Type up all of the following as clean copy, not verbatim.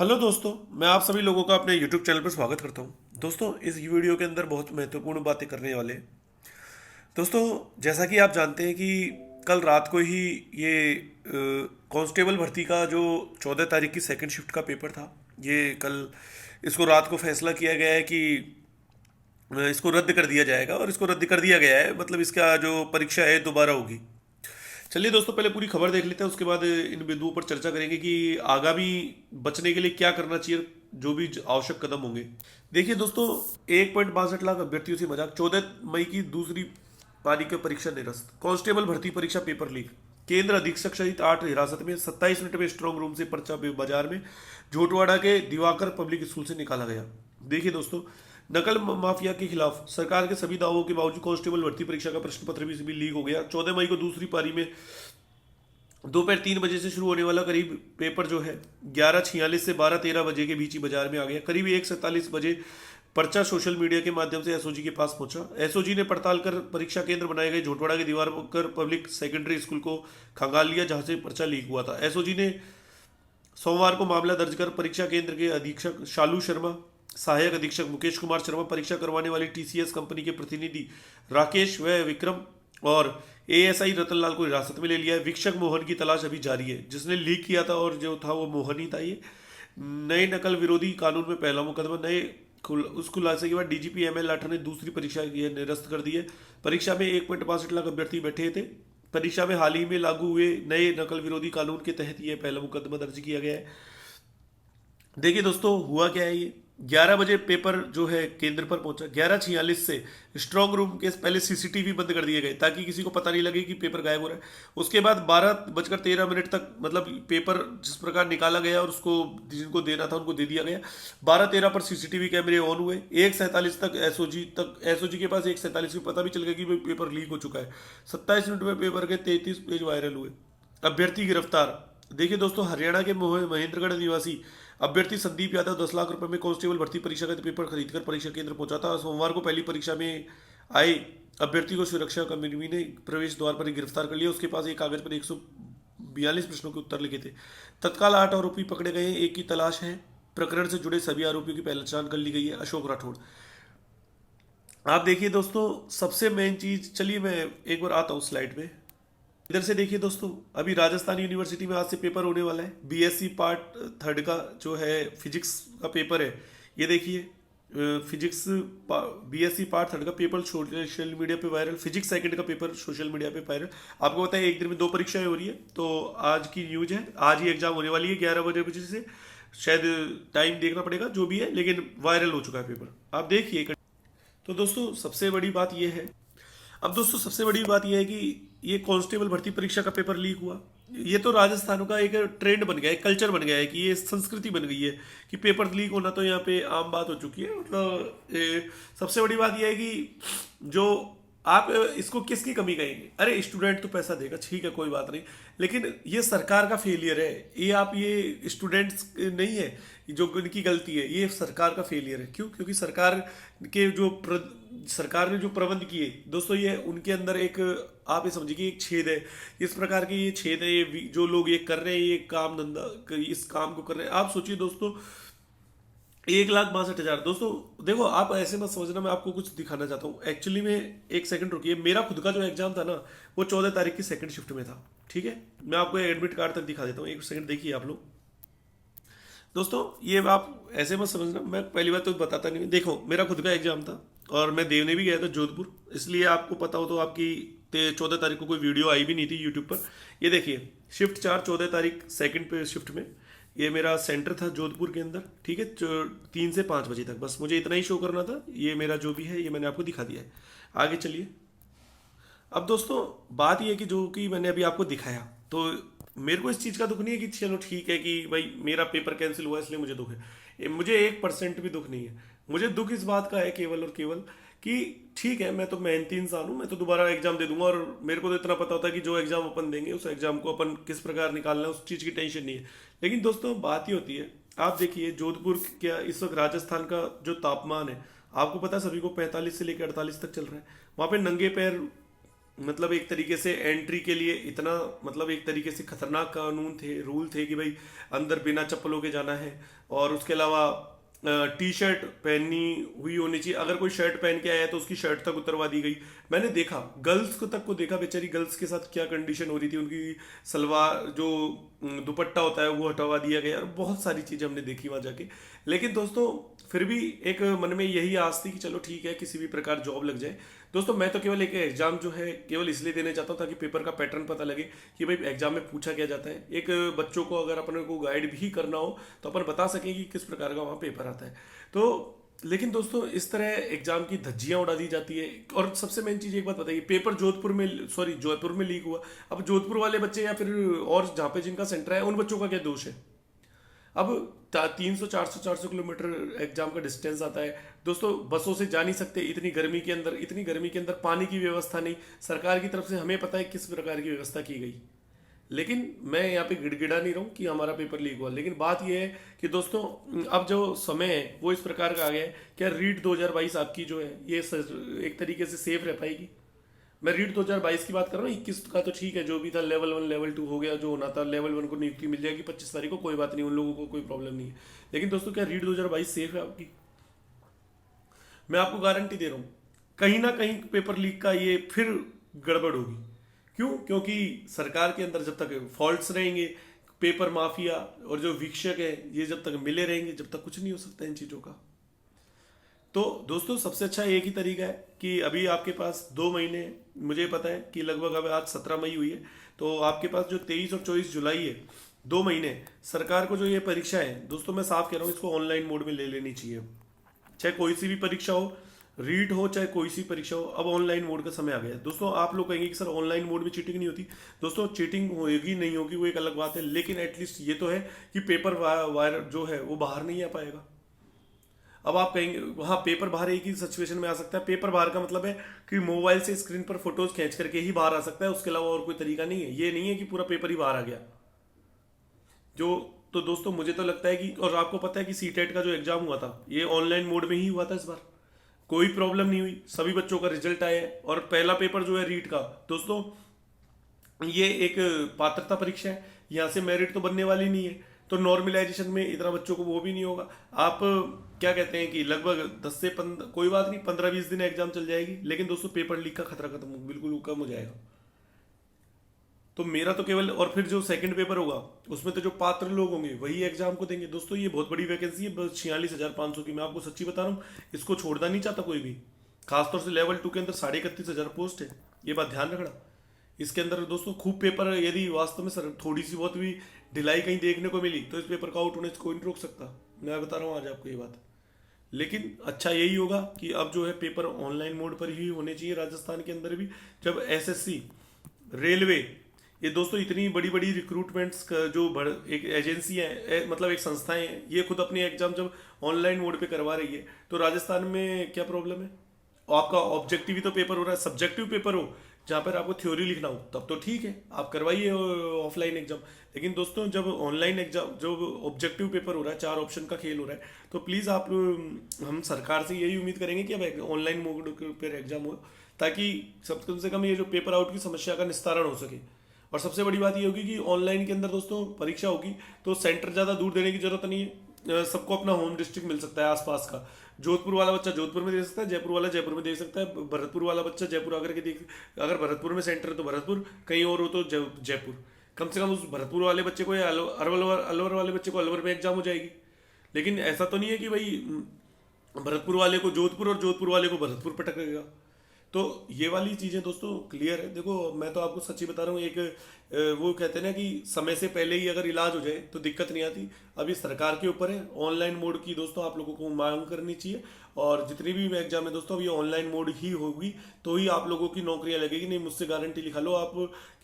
Hello दोस्तों, मैं आप सभी लोगों का अपने YouTube चैनल पर स्वागत करता हूं। दोस्तों, इस वीडियो के अंदर बहुत महत्वपूर्ण बातें करने वाले हैं। दोस्तों, जैसा कि आप जानते हैं कि कल रात को ही ये कांस्टेबल भर्ती का जो 14 तारीख की सेकंड शिफ्ट का पेपर था, ये कल इसको रात को फैसला किया गया है कि इसको रद्द कर दिया जाएगा। और इसको रद्द कर दिया गया है मतलब इसका जो परीक्षा है दोबारा होगी। चलिए दोस्तों, पहले पूरी खबर देख लेते हैं, उसके बाद इन बिंदुओं पर चर्चा करेंगे कि आगामी बचने के लिए क्या करना चाहिए, जो भी आवश्यक कदम होंगे। देखिए दोस्तों, 1.62 लाख अभ्यर्थियों से मजाक, 14 मई की दूसरी पारी की परीक्षा निरस्त, कांस्टेबल भर्ती परीक्षा पेपर लीक, केंद्र अधीक्षक सहित 8 हिरासत में, 27 मिनट में स्ट्रांग रूम से पर्चा बाजार में, झोटवाड़ा के दिवाकर पब्लिक स्कूल से निकाला गया। देखिए दोस्तों, नकल माफिया के खिलाफ सरकार के सभी दावों के बावजूद कांस्टेबल भर्ती परीक्षा का प्रश्न पत्र भी लीक हो गया। 14 मई को दूसरी पारी में दोपहर 3 बजे से शुरू होने वाला करीब पेपर जो है 11:46 से 12:13 बजे के बीच ही बाजार में आ गया। करीब 1:47 बजे पर्चा सोशल मीडिया के माध्यम से एसओजी के पास पहुंचा। एसओजी ने पड़ताल कर परीक्षा केंद्र बनाए गए झोटवाड़ा के दीवारकर पब्लिक सेकेंडरी स्कूल को खंगाल लिया, जहां से पर्चा लीक हुआ था। एसओजी ने सोमवार को मामला दर्ज कर परीक्षा केंद्र के अधीक्षक शालू शर्मा, सहायक अधीक्षक मुकेश कुमार शर्मा, परीक्षा करवाने वाली टीसीएस कंपनी के प्रतिनिधि राकेश व विक्रम और एएसआई रतनलाल को हिरासत में ले लिया है। वीक्षक मोहन की तलाश अभी जारी है, जिसने लीक किया था और जो था वो मोहन ही था। ये नए नकल विरोधी कानून में पहला मुकदमा। उस खुलासे के बाद डीजीपी एमएल लाठा ने दूसरी परीक्षा निरस्त कर दी है। परीक्षा में 1.62 लाख अभ्यर्थी बैठे थे। परीक्षा में हाल ही में लागू हुए नए नकल विरोधी कानून के तहत ये पहला मुकदमा दर्ज किया गया है। देखिए दोस्तों, हुआ क्या है, ये 11 बजे पेपर जो है केंद्र पर पहुंचा। 11:46 से स्ट्रांग रूम के पहले सीसीटीवी बंद कर दिए गए ताकि किसी को पता नहीं लगे कि पेपर गायब हो रहा है। उसके बाद 12:13 तक मतलब पेपर जिस प्रकार निकाला गया और उसको जिनको देना था उनको दे दिया गया। 12:13 पर सीसीटीवी कैमरे ऑन हुए। 1:47 तक एसओजी के पास 1:47 को पता भी चल गया कि पेपर लीक हो चुका है। 27 मिनट में पेपर के 33 पेज वायरल हुए। अभ्यर्थी गिरफ्तार। देखिए दोस्तों, हरियाणा के महेंद्रगढ़ निवासी अभ्यर्थी संदीप यादव 10 लाख रुपए में कांस्टेबल भर्ती परीक्षा का पेपर खरीदकर परीक्षा केंद्र पहुंचा था। सोमवार को पहली परीक्षा में आए अभ्यर्थी को सुरक्षा कर्मी ने प्रवेश द्वार पर ही गिरफ्तार कर लिया। उसके पास एक कागज पर 142 प्रश्नों के उत्तर लिखे थे। तत्काल 8 आरोपी पकड़े गए हैं, एक की तलाश है। प्रकरण से जुड़े सभी आरोपियों की पहचान कर ली गई है। अशोक राठौड़। आप देखिए दोस्तों, सबसे मेन चीज, चलिए मैं एक बार आता हूँ स्लाइड में। इधर से देखिए दोस्तों, अभी राजस्थान यूनिवर्सिटी में आज से पेपर होने वाला है। बीएससी पार्ट थर्ड का जो है फिजिक्स का पेपर है। ये देखिए, फिजिक्स बीएससी पार्ट थर्ड का पेपर सोशल मीडिया पे वायरल। फिजिक्स सेकंड का पेपर सोशल मीडिया पे वायरल। आपको पता है एक दिन में 2 परीक्षाएं हो रही है, तो आज की न्यूज है, आज ही एग्जाम होने वाली है 11 बजे से। शायद टाइम देखना पड़ेगा जो भी है, लेकिन वायरल हो चुका है पेपर, आप देखिए। तो दोस्तों, सबसे बड़ी बात यह है, अब दोस्तों सबसे बड़ी बात यह है कि ये कांस्टेबल भर्ती परीक्षा का पेपर लीक हुआ। ये तो राजस्थान का एक ट्रेंड बन गया है, कल्चर बन गया है, कि ये संस्कृति बन गई है कि पेपर लीक होना तो यहाँ पे आम बात हो चुकी है। मतलब सबसे बड़ी बात यह है कि जो आप इसको किसकी कमी कहेंगे। अरे स्टूडेंट तो पैसा देगा, ठीक है, कोई बात नहीं, लेकिन ये सरकार का फेलियर है। ये आप ये स्टूडेंट्स नहीं है जो इनकी गलती है, ये सरकार का फेलियर है। क्यों? क्योंकि सरकार ने जो प्रबंध किए दोस्तों, ये उनके अंदर एक, आप ये समझिए कि एक छेद है। इस प्रकार के ये छेद है, ये जो लोग ये कर रहे हैं, ये काम धंधा इस काम को कर रहे हैं। आप सोचिए दोस्तों, 1,62,000। दोस्तों देखो, आप ऐसे मत समझना, मैं आपको कुछ दिखाना चाहता हूँ। एक्चुअली में एक सेकंड रुकिए, मेरा खुद का जो एग्जाम था ना, वो 14 तारीख की सेकंड शिफ्ट में था। ठीक है, मैं आपको एडमिट कार्ड तक दिखा देता हूँ, एक सेकंड देखिए आप लोग। दोस्तों ये आप ऐसे मत समझना, मैं पहली बात तो बताता नहीं। देखो, मेरा खुद का एग्जाम था और मैं देवने भी गया था जोधपुर, इसलिए आपको पता हो तो आपकी 14 तारीख को कोई वीडियो आई भी नहीं थी यूट्यूब पर। ये देखिए, शिफ्ट 4 14 तारीख सेकंड पे शिफ्ट में, ये मेरा सेंटर था जोधपुर के अंदर। ठीक है, 3 से 5 बजे तक, बस मुझे इतना ही शो करना था। ये मेरा जो भी है ये मैंने आपको दिखा दिया है। आगे चलिए। अब दोस्तों बात ये है कि जो कि मैंने अभी आपको दिखाया, तो मेरे को इस चीज़ का दुख नहीं है कि चलो ठीक है कि भाई मेरा पेपर कैंसिल हुआ इसलिए मुझे दुख है। मुझे 1% भी दुख नहीं है। मुझे दुख इस बात का है केवल और केवल कि ठीक है, मैं तो मेहनती इंसान हूँ, मैं तो दोबारा एग्जाम दे दूंगा, और मेरे को तो इतना पता होता है कि जो एग्जाम अपन देंगे उस एग्जाम को अपन किस प्रकार निकालना है, उस चीज़ की टेंशन नहीं है। लेकिन दोस्तों बात ही होती है, आप देखिए जोधपुर क्या इस वक्त राजस्थान का जो तापमान है, आपको पता है सभी को 45 से लेकर 48 तक चल रहा है। वहाँ पे नंगे पैर मतलब एक तरीके से एंट्री के लिए इतना, मतलब एक तरीके से खतरनाक कानून थे, रूल थे कि भाई अंदर बिना चप्पलों के जाना है। और उसके अलावा टी शर्ट पहनी हुई होनी चाहिए, अगर कोई शर्ट पहन के आया है तो उसकी शर्ट तक उतरवा दी गई। मैंने देखा गर्ल्स को तक को देखा, बेचारी गर्ल्स के साथ क्या कंडीशन हो रही थी, उनकी सलवार जो दुपट्टा होता है वो हटवा दिया गया, और बहुत सारी चीज़ें हमने देखी वहाँ जाके। लेकिन दोस्तों फिर भी एक मन में यही आस थी कि चलो ठीक है, किसी भी प्रकार जॉब लग जाए। दोस्तों मैं तो केवल एक एग्जाम जो है केवल इसलिए देने चाहता हूँ ताकि पेपर का पैटर्न पता लगे कि भाई एग्जाम में पूछा क्या जाता है। एक बच्चों को अगर अपने को गाइड भी करना हो तो अपन बता सकें कि किस प्रकार का वहाँ पेपर आता है। तो लेकिन दोस्तों इस तरह एग्जाम की धज्जियां उड़ा दी जाती है। और सबसे मेन चीज एक बात बताइए, पेपर जोधपुर में, सॉरी जयपुर में लीक हुआ। अब जोधपुर वाले बच्चे या फिर और जहाँ पे जिनका सेंटर है उन बच्चों का क्या दोष है? अब 300 400 एग्जाम का डिस्टेंस आता है दोस्तों, बसों से जा नहीं सकते इतनी गर्मी के अंदर, इतनी गर्मी के अंदर पानी की व्यवस्था नहीं सरकार की तरफ से, हमें पता है किस प्रकार की व्यवस्था की गई। लेकिन मैं यहाँ पे गिड़गिड़ा नहीं रहा हूँ कि हमारा पेपर लीक हुआ, लेकिन बात यह है कि दोस्तों अब जो समय है वो इस प्रकार का आ गया है। क्या रीट 2022 आपकी जो है ये एक तरीके से सेफ रह पाएगी? मैं रीट 2022 की बात कर रहा हूँ, 21 का तो ठीक है, जो भी था लेवल 1 लेवल 2 हो गया, जो होना था लेवल 1 को नियुक्ति मिल जाएगी 25 तारीख को, कोई बात नहीं, उन लोगों को कोई प्रॉब्लम नहीं है। लेकिन दोस्तों क्या रीट 2022 सेफ है आपकी? मैं आपको गारंटी दे रहा हूँ कहीं ना कहीं पेपर लीक का ये फिर गड़बड़ होगी। क्यों? क्योंकि सरकार के अंदर जब तक फॉल्ट्स रहेंगे, पेपर माफिया और जो वीक्षक है ये जब तक मिले रहेंगे, जब तक कुछ नहीं हो सकता इन चीज़ों का। तो दोस्तों सबसे अच्छा एक ही तरीका है कि अभी आपके पास 2 महीने, मुझे पता है कि लगभग अब आज 17 मई हुई है, तो आपके पास जो 23 और 24 जुलाई है 2 महीने, सरकार को जो ये परीक्षा है दोस्तों, मैं साफ कह रहा हूँ इसको ऑनलाइन मोड में ले लेनी चाहिए। चाहे कोई सी भी परीक्षा हो, रीट हो चाहे कोई सी परीक्षा हो, अब ऑनलाइन मोड का समय आ गया है। दोस्तों आप लोग कहेंगे कि सर ऑनलाइन मोड में चीटिंग नहीं होती। दोस्तों चीटिंग होगी नहीं होगी वो एक अलग बात है, लेकिन एटलीस्ट ये तो है कि पेपर वायर जो है वो बाहर नहीं आ पाएगा। अब आप कहेंगे हाँ पेपर बाहर एक ही सिचुएशन में आ सकता है, पेपर बाहर का मतलब है कि मोबाइल से स्क्रीन पर फोटोज खींच करके ही बाहर आ सकता है, उसके अलावा और कोई तरीका नहीं है। ये नहीं है कि पूरा पेपर ही बाहर आ गया जो। तो दोस्तों मुझे तो लगता है कि, और आपको पता है कि सीटेट का जो एग्जाम हुआ था ये ऑनलाइन मोड में ही हुआ था, इस बार कोई प्रॉब्लम नहीं हुई, सभी बच्चों का रिजल्ट आया है। और पहला पेपर जो है रीट का दोस्तों ये एक पात्रता परीक्षा है, यहाँ से मेरिट तो बनने वाली नहीं है, तो नॉर्मलाइजेशन में इतना बच्चों को वो भी नहीं होगा। आप क्या कहते हैं कि लगभग 10 से 15, कोई बात नहीं 15-20 दिन एग्जाम चल जाएगी, लेकिन दोस्तों पेपर लीक का खतरा खत्म बिल्कुल कम हो जाएगा। तो मेरा तो केवल, और फिर जो सेकंड पेपर होगा उसमें तो जो पात्र लोग होंगे वही एग्जाम को देंगे। दोस्तों ये बहुत बड़ी वैकेंसी है, बस 46,500 की, मैं आपको सच्ची बता रहा हूँ, इसको छोड़ना नहीं चाहता कोई भी। खासतौर से लेवल 2 के अंदर 31,500 पोस्ट है, ये बात ध्यान रखना। इसके अंदर दोस्तों खूब पेपर, यदि वास्तव में सर थोड़ी सी बहुत भी ढिलाई कहीं देखने को मिली तो इस पेपर का आउट होने से कोई नहीं रोक सकता, मैं बता रहा हूँ आज आपको ये बात। लेकिन अच्छा यही होगा कि अब जो है पेपर ऑनलाइन मोड पर ही होने चाहिए राजस्थान के अंदर भी। जब एसएससी, रेलवे, ये दोस्तों इतनी बड़ी बड़ी रिक्रूटमेंट्स का जो एक एजेंसी है, मतलब एक संस्थाएं हैं, ये खुद अपने एग्जाम जब ऑनलाइन मोड पे करवा रही है, तो राजस्थान में क्या प्रॉब्लम है? और आपका ऑब्जेक्टिव ही तो पेपर हो रहा है, सब्जेक्टिव पेपर हो जहाँ पर आपको थ्योरी लिखना हो तब तो ठीक है, आप करवाइए ऑफलाइन एग्जाम। लेकिन दोस्तों जब ऑनलाइन एग्जाम, जब ऑब्जेक्टिव पेपर हो रहा है, 4 ऑप्शन का खेल हो रहा है, तो प्लीज़ आप, हम सरकार से यही उम्मीद करेंगे कि अब ऑनलाइन मोड पर एग्जाम हो, ताकि सब कम से कम ये जो पेपर आउट की समस्या का निस्तारण हो सके। और सबसे बड़ी बात ये होगी कि ऑनलाइन के अंदर दोस्तों परीक्षा होगी तो सेंटर ज़्यादा दूर देने की जरूरत नहीं है, सबको अपना होम डिस्ट्रिक्ट मिल सकता है आसपास का। जोधपुर वाला बच्चा जोधपुर में दे सकता है, जयपुर वाला जयपुर में दे सकता है, भरतपुर वाला बच्चा जयपुर आकर के देख, अगर भरतपुर में सेंटर है तो भरतपुर, कहीं और हो तो जयपुर। कम से कम उस भरतपुर वाले बच्चे को या अलवर वाले बच्चे को अलवर में एग्जाम हो जाएगी। लेकिन ऐसा तो नहीं है कि भाई भरतपुर वाले को जोधपुर और जोधपुर वाले को भरतपुर पटकेगा। तो ये वाली चीज़ें दोस्तों क्लियर है। देखो मैं तो आपको सच्ची बता रहा हूँ, एक वो कहते हैं ना कि समय से पहले ही अगर इलाज हो जाए तो दिक्कत नहीं आती। अभी सरकार के ऊपर है, ऑनलाइन मोड की दोस्तों आप लोगों को मांग करनी चाहिए। और जितनी भी एग्जाम है दोस्तों, अब ये ऑनलाइन मोड ही होगी तो ही आप लोगों की नौकरियां लगेगी। नहीं, मुझसे गारंटी लिखा लो आप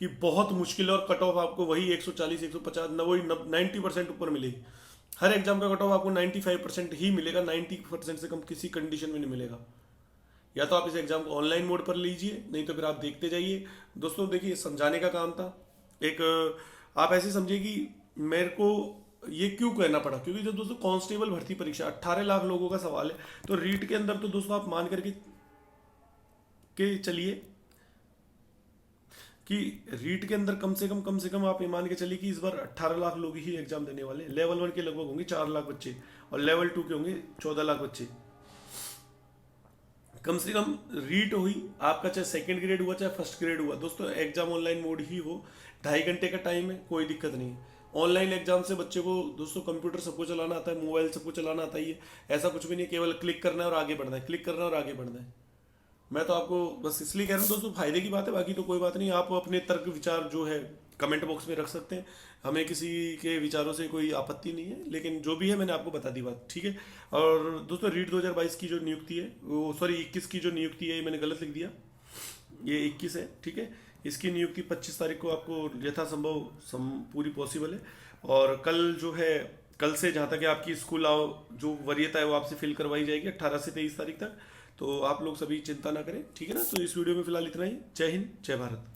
कि बहुत मुश्किल है, और कट ऑफ आपको वही 140 150 वही 90% ऊपर मिलेगी। हर एग्जाम का कट ऑफ आपको 95% ही मिलेगा, 90% से कम किसी कंडीशन में नहीं मिलेगा। या तो आप इस एग्जाम को ऑनलाइन मोड पर लीजिए, नहीं तो फिर आप देखते जाइए। दोस्तों देखिए, समझाने का काम था एक, आप ऐसे समझिए कि मेरे को ये क्यों कहना पड़ा, क्योंकि जब दोस्तों कांस्टेबल भर्ती परीक्षा 18 लाख लोगों का सवाल है, तो रीट के अंदर तो दोस्तों आप मान करके चलिए कि रीट के अंदर कम से कम आप ये मान के चलिए कि इस बार 18 लाख लोग ही एग्जाम देने वाले हैं। लेवल 1 के लगभग होंगे 4 लाख बच्चे और लेवल 2 के होंगे 14 लाख बच्चे। कम से कम रीट हुई आपका, चाहे सेकंड ग्रेड हुआ चाहे फर्स्ट ग्रेड हुआ। दोस्तों एग्जाम ऑनलाइन मोड ही हो, 2.5 घंटे का टाइम है, कोई दिक्कत नहीं है। ऑनलाइन एग्जाम से बच्चे को दोस्तों कंप्यूटर सबको चलाना आता है, मोबाइल सबको चलाना आता ही है, ऐसा कुछ भी नहीं, केवल क्लिक करना है और आगे बढ़ना है, क्लिक करना है और आगे बढ़ना है। मैं तो आपको बस इसलिए कह रहा हूँ दोस्तों, फायदे की बात है, बाकी तो कोई बात नहीं। आप अपने तर्क विचार जो है कमेंट बॉक्स में रख सकते हैं, हमें किसी के विचारों से कोई आपत्ति नहीं है, लेकिन जो भी है मैंने आपको बता दी बात, ठीक है। और दोस्तों रीट 2022 की जो नियुक्ति है, वो सॉरी 21 की जो नियुक्ति है, ये मैंने गलत लिख दिया, ये 21 है, ठीक है। इसकी नियुक्ति 25 तारीख को आपको यथासंभव पूरी पॉसिबल है। और कल जो है, कल से जहाँ तक है आपकी स्कूल आओ जो वरीयता है वो आपसे फिल करवाई जाएगी 18 से 23 तारीख तक। तो आप लोग सभी चिंता ना करें, ठीक है ना। तो इस वीडियो में फिलहाल इतना ही। जय हिंद, जय भारत।